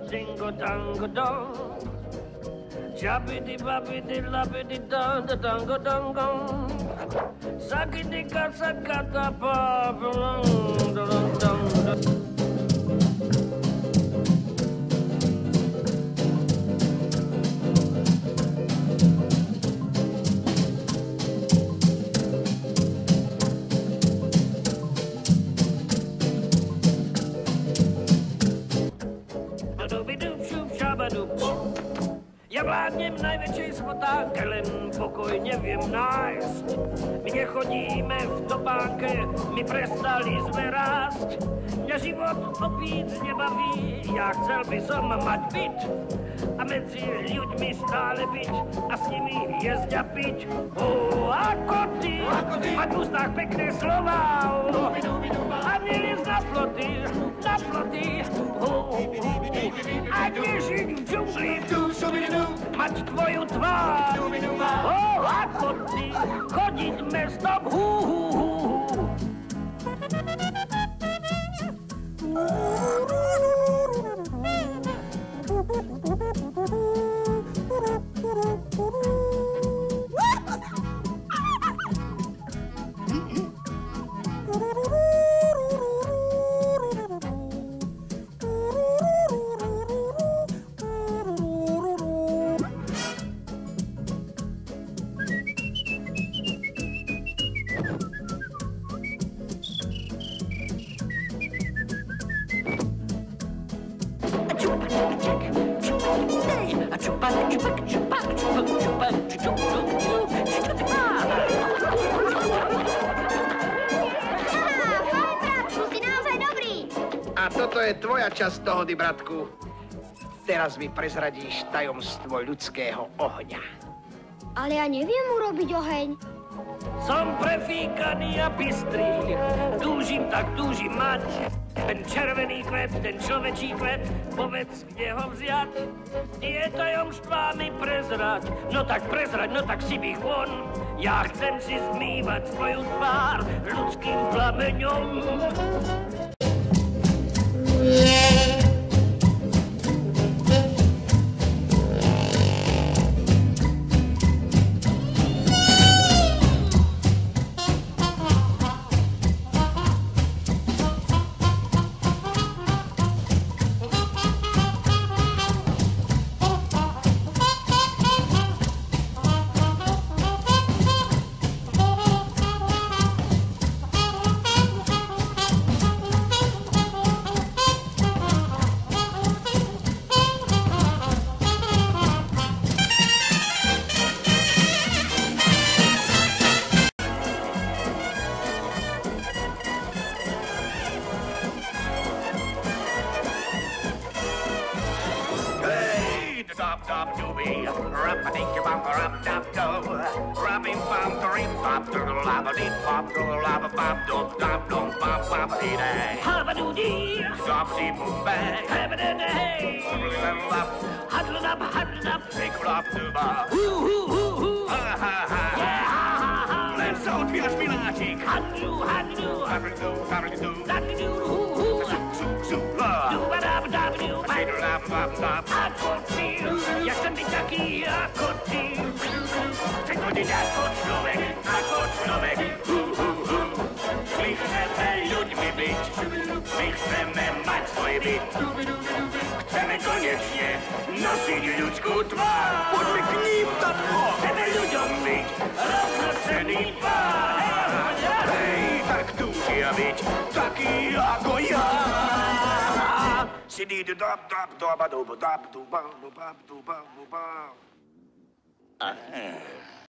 Dingo dango dong. Jabidi babidi labidi dong da dango dongo. Sakidi kasakata pa belong dong dong. Ja vládnem najväčšej smotánke, len pokoj neviem nájsť. My nechodíme v topánke, my prestali sme rásť. Mňa život opíc nebaví, ja chcel by som mať byt a medzi ľuďmi stále byť a s nimi jesť a piť. Ako ty, mať v ústach pekné slová a neliesť na ploty, a nežiť v džungli, mať tvoju tvár. Ako ty, chodiť mestom, A toto je tvoja časť dohody, bratku. Teraz mi prezradíš tajomstvo ľudského ohňa. Ale ja neviem urobiť oheň. Som prefíkaný a bystrý, túžim tak túžim mať. Ten červený kvet, ten človečí kvet, povedz, kde ho vziať. Tie tajomstvá mi prezrať, no tak si bych von. Ja chcem si zmývať svoju tvár ľudským plameňom. Len sa otvíraš miláčik. Ako ty, ja chcem byť taký ako ty. Chcem chodiť ako človek. My chceme ľuďmi byť, my chceme mať svoj byt. Chceme konečne nosiť ľudskú tvár. Poďme k ním, tatko. Chceme ľuďom byť rovnocenný pár. Hej, tak túžia byť taký ako ja. Sidi dab dab dab dab dab dab dab dab dab dab.